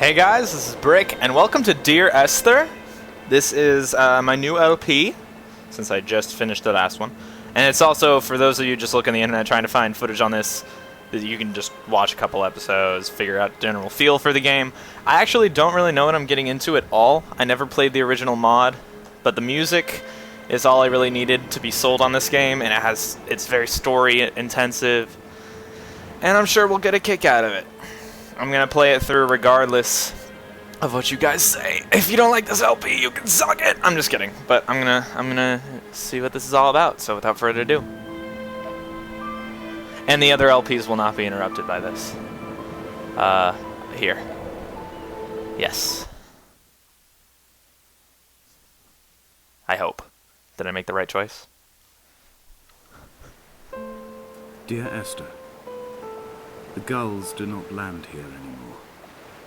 Hey guys, this is Brick, and welcome to Dear Esther. This is my new LP, since I just finished the last one. And it's also, for those of you just looking on the internet trying to find footage on this, that you can just watch a couple episodes, figure out the general feel for the game. I actually don't really know what I'm getting into at all. I never played the original mod, but the music is all I really needed to be sold on this game, and it's very story intensive, and I'm sure we'll get a kick out of it. I'm gonna play it through regardless of what you guys say. If you don't like this LP, you can suck it. I'm just kidding, but I'm gonna see what this is all about. So without further ado, and the other LPs will not be interrupted by this. Here. Yes. I hope. Did I make the right choice? Dear Esther, the gulls do not land here anymore.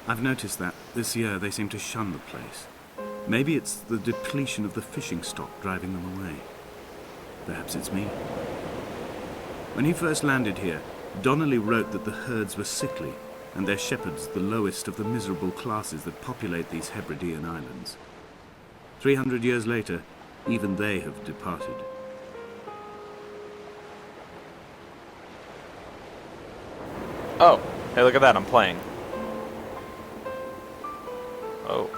I've noticed that this year they seem to shun the place. Maybe it's the depletion of the fishing stock driving them away. Perhaps it's me. When he first landed here, Donnelly wrote that the herds were sickly and their shepherds the lowest of the miserable classes that populate these Hebridean islands. 300 years later, even they have departed. Oh, hey, look at that, I'm playing. Oh.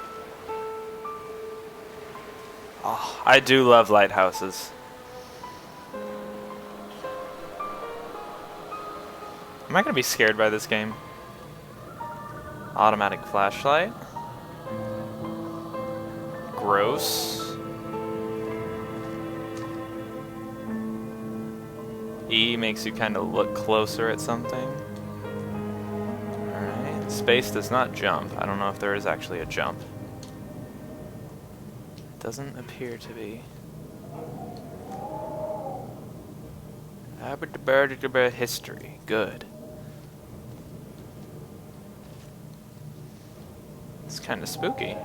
Oh, I do love lighthouses. Am I gonna be scared by this game? Automatic flashlight. Gross. E makes you kind of look closer at something. Alright, space does not jump. I don't know if there is actually a jump. Doesn't appear to be. History. Good. It's kind of spooky.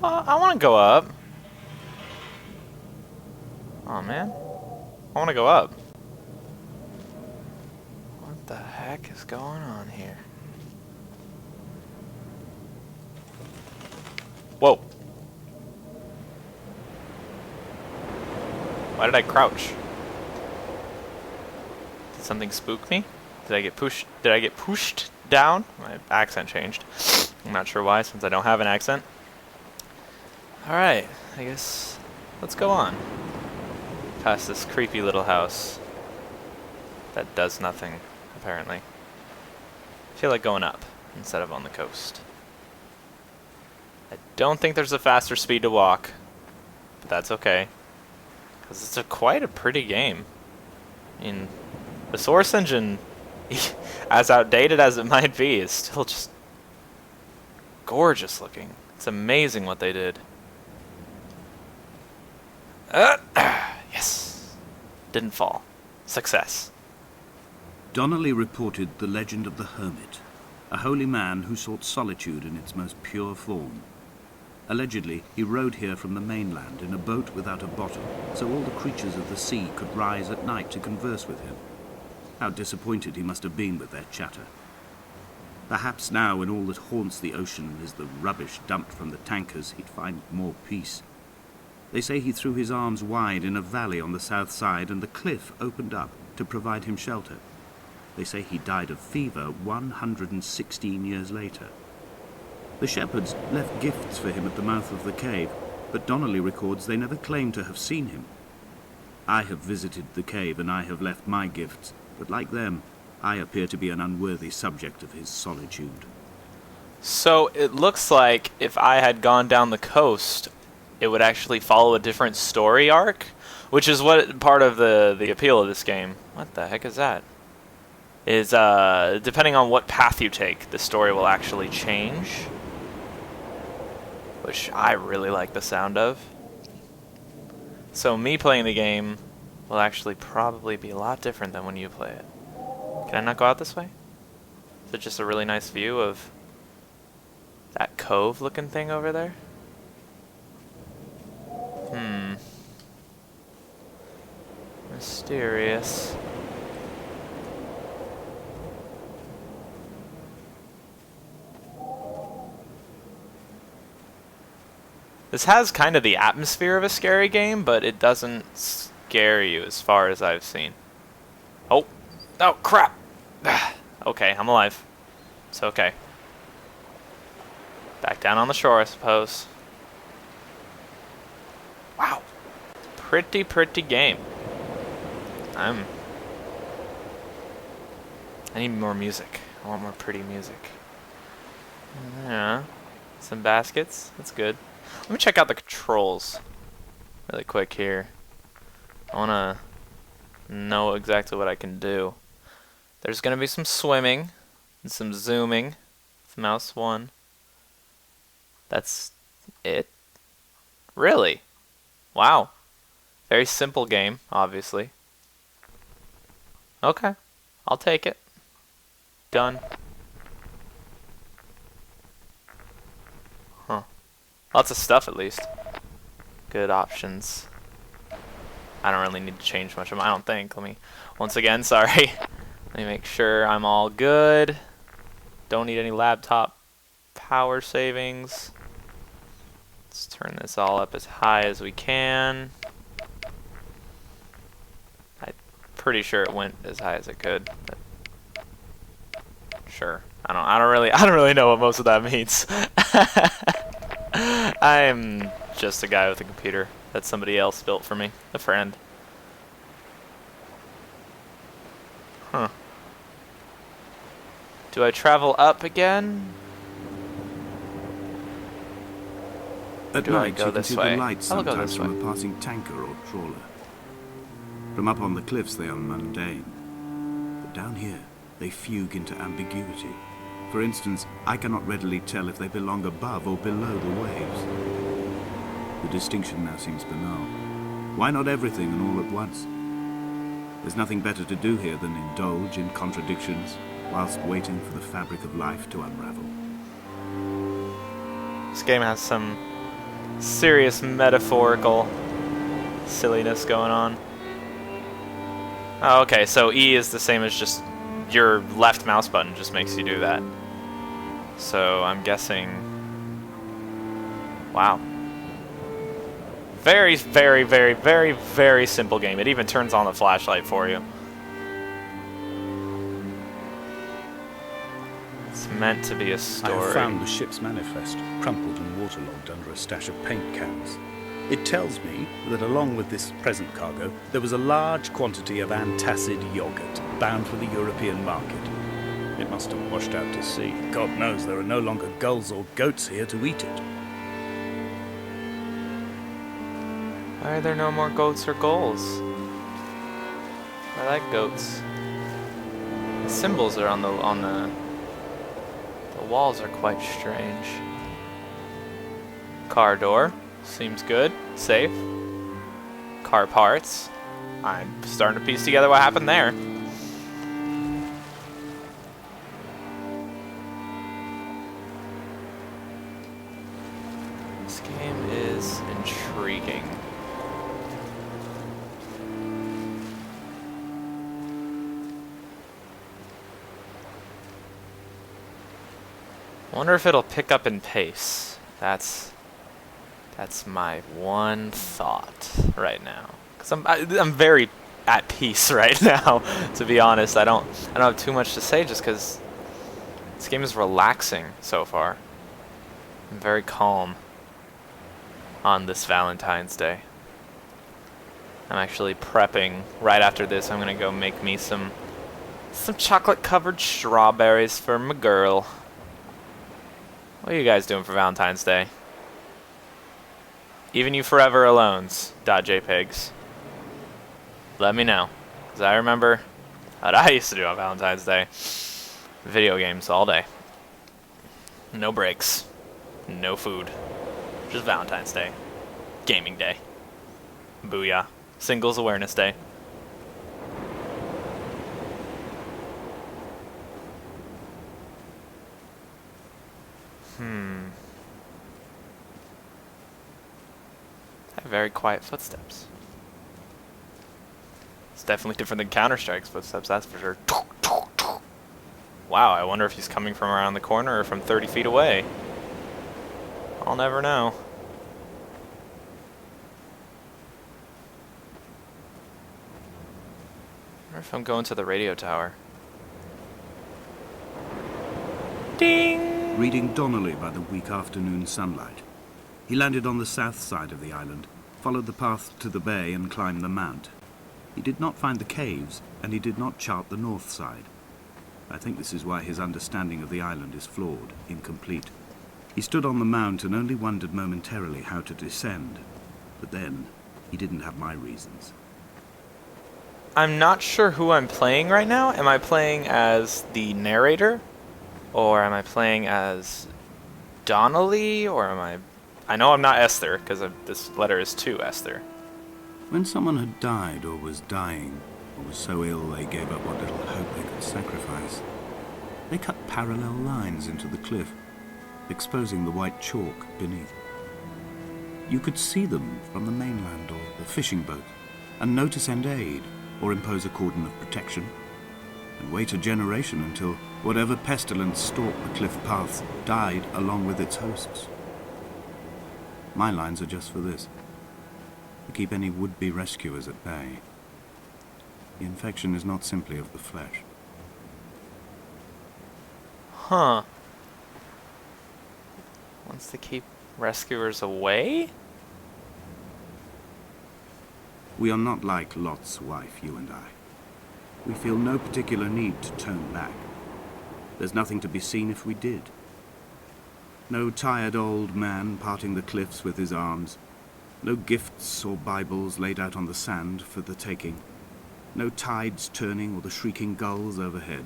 I want to go up. Oh man, I want to go up. What the heck is going on here? Whoa. Why did I crouch? Did something spook me? Did I get pushed down? My accent changed. I'm not sure why, since I don't have an accent. Alright, I guess let's go on. Past this creepy little house that does nothing, apparently. I feel like going up instead of on the coast. I don't think there's a faster speed to walk, but that's okay, because it's quite a pretty game. I mean, the Source engine, as outdated as it might be, is still just gorgeous looking. It's amazing what they did. Yes. Didn't fall. Success. Donnelly reported the legend of the Hermit, a holy man who sought solitude in its most pure form. Allegedly, he rode here from the mainland in a boat without a bottom, so all the creatures of the sea could rise at night to converse with him. How disappointed he must have been with their chatter. Perhaps now, when all that haunts the ocean is the rubbish dumped from the tankers, he'd find more peace. They say he threw his arms wide in a valley on the south side, and the cliff opened up to provide him shelter. They say he died of fever 116 years later. The shepherds left gifts for him at the mouth of the cave, but Donnelly records they never claimed to have seen him. I have visited the cave and I have left my gifts, but like them, I appear to be an unworthy subject of his solitude. So it looks like if I had gone down the coast, it would actually follow a different story arc, which is what part of the appeal of this game. What the heck is that? Is depending on what path you take, the story will actually change, which I really like the sound of. So me playing the game will actually probably be a lot different than when you play it. Can I not go out this way? Is it just a really nice view of that cove looking thing over there? Mysterious. This has kind of the atmosphere of a scary game, but it doesn't scare you as far as I've seen. Oh. Oh, crap. Okay, I'm alive. It's okay. Back down on the shore, I suppose. Wow. Pretty game. I need more music. I want more pretty music. Yeah. Some baskets. That's good. Let me check out the controls really quick here. I want to know exactly what I can do. There's going to be some swimming and some zooming with mouse 1. That's it. Really? Wow. Very simple game, obviously. Okay. I'll take it. Done. Huh. Lots of stuff, at least. Good options. I don't really need to change much of them, I don't think. Let me, once again, sorry. Let me make sure I'm all good. Don't need any laptop power savings. Let's turn this all up as high as we can. I'm pretty sure it went as high as it could, but sure. I don't really know what most of that means. I'm just a guy with a computer that somebody else built for me, a friend. Huh. Do I travel up again? At Do I night, go you can this see way? the lights I'll go sometimes this from way. a passing tanker or trawler. From up on the cliffs, they are mundane. But down here, they fugue into ambiguity. For instance, I cannot readily tell if they belong above or below the waves. The distinction now seems banal. Why not everything and all at once? There's nothing better to do here than indulge in contradictions whilst waiting for the fabric of life to unravel. This game has some serious metaphorical silliness going on. Oh, okay, so E is the same as just your left mouse button just makes you do that. So I'm guessing... Wow. Very simple game. It even turns on the flashlight for you. It's meant to be a story. I have found the ship's manifest, crumpled and waterlogged under a stash of paint cans. It tells me that along with this present cargo, there was a large quantity of antacid yogurt bound for the European market. It must have washed out to sea. God knows there are no longer gulls or goats here to eat it. Why are there no more goats or gulls? I like goats. The symbols are on the walls are quite strange. Car door seems good, safe. Car parts. I'm starting to piece together what happened there. This game is intriguing. I wonder if it'll pick up in pace. That's my one thought right now. Cause I'm very at peace right now. To be honest, I don't have too much to say just because this game is relaxing so far. I'm very calm on this Valentine's Day. I'm actually prepping right after this. I'm gonna go make me some chocolate covered strawberries for my girl. What are you guys doing for Valentine's Day? Even you forever alones, .jpegs. Let me know. Because I remember what I used to do on Valentine's Day. Video games all day. No breaks. No food. Just Valentine's Day. Gaming day. Booyah. Singles Awareness Day. I have very quiet footsteps. It's definitely different than Counter-Strike's footsteps, that's for sure. Wow, I wonder if he's coming from around the corner or from 30 feet away. I'll never know. if I'm going to the radio tower? Ding! Reading Donnelly by the weak afternoon sunlight. He landed on the south side of the island, followed the path to the bay and climbed the mount. He did not find the caves, and he did not chart the north side. I think this is why his understanding of the island is flawed, incomplete. He stood on the mount and only wondered momentarily how to descend. But then, he didn't have my reasons. I'm not sure who I'm playing right now. Am I playing as the narrator? Or am I playing as Donnelly? Or am I know I'm not Esther, because this letter is to Esther. When someone had died or was dying, or was so ill they gave up what little hope they could sacrifice, they cut parallel lines into the cliff, exposing the white chalk beneath. You could see them from the mainland or the fishing boat, and know to send aid or impose a cordon of protection, and wait a generation until whatever pestilence stalked the cliff paths died along with its hosts. My lines are just for this, to keep any would-be rescuers at bay. The infection is not simply of the flesh. Huh. Wants to keep rescuers away? We are not like Lot's wife, you and I. We feel no particular need to turn back. There's nothing to be seen if we did. No tired old man parting the cliffs with his arms. No gifts or Bibles laid out on the sand for the taking. No tides turning or the shrieking gulls overhead.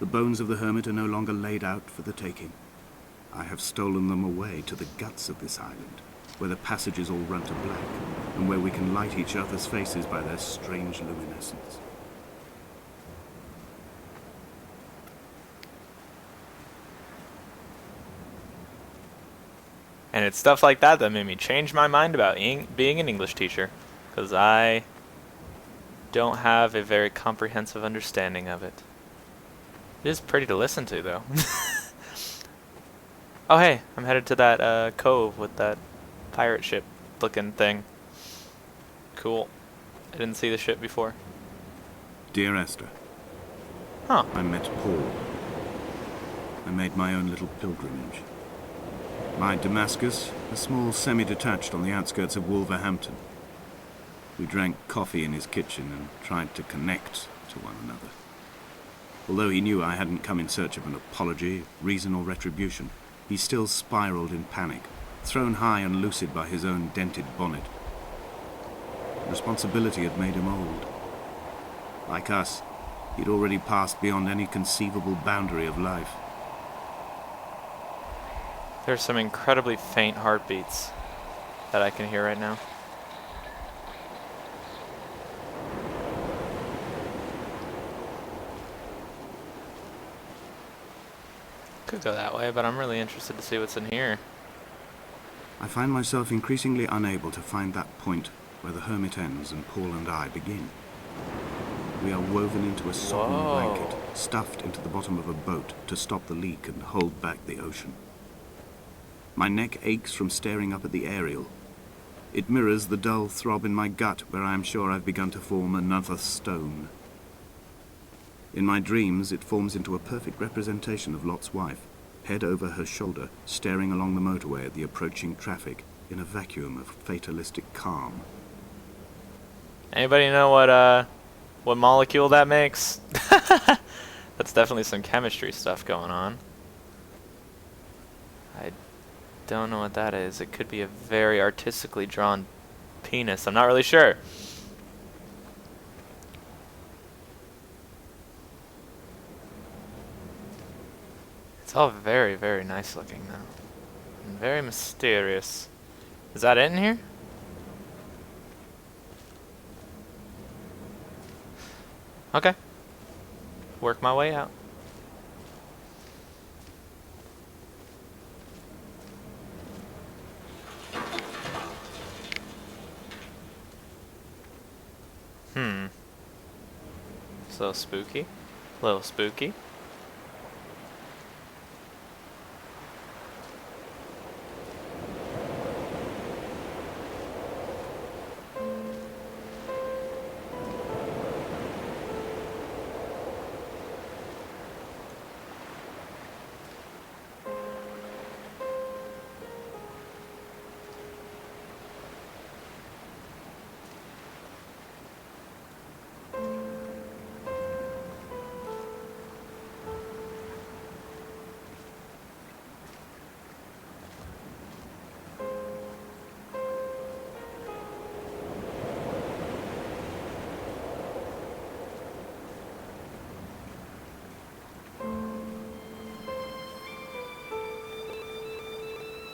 The bones of the hermit are no longer laid out for the taking. I have stolen them away to the guts of this island, where the passages all run to black, and where we can light each other's faces by their strange luminescence. And it's stuff like that that made me change my mind about being an English teacher, because I don't have a very comprehensive understanding of it. It is pretty to listen to, though. Oh, hey, I'm headed to that cove with that pirate ship looking thing. Cool. I didn't see the ship before. Dear Esther. Huh. I met Poole. I made my own little pilgrimage. My Damascus, a small semi-detached on the outskirts of Wolverhampton. We drank coffee in his kitchen and tried to connect to one another. Although he knew I hadn't come in search of an apology, reason or retribution, he still spiraled in panic, thrown high and lucid by his own dented bonnet. Responsibility had made him old. Like us, he'd already passed beyond any conceivable boundary of life. There's some incredibly faint heartbeats that I can hear right now. Could go that way, but I'm really interested to see what's in here. I find myself increasingly unable to find that point where the hermit ends and Poole and I begin. We are woven into a sodden blanket, stuffed into the bottom of a boat to stop the leak and hold back the ocean. My neck aches from staring up at the aerial. It mirrors the dull throb in my gut where I am sure I've begun to form another stone. In my dreams, it forms into a perfect representation of Lot's wife, head over her shoulder, staring along the motorway at the approaching traffic in a vacuum of fatalistic calm. Anybody know what molecule that makes? That's definitely some chemistry stuff going on. I don't know what that is. It could be a very artistically drawn penis. I'm not really sure. It's all very, very nice looking though. And very mysterious. Is that it in here? Okay. Work my way out. So spooky. A little spooky.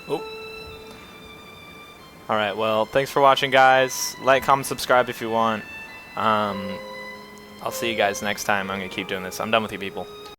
Oh. Alright, well, thanks for watching, guys. Like, comment, subscribe if you want. I'll see you guys next time. I'm going to keep doing this. I'm done with you people.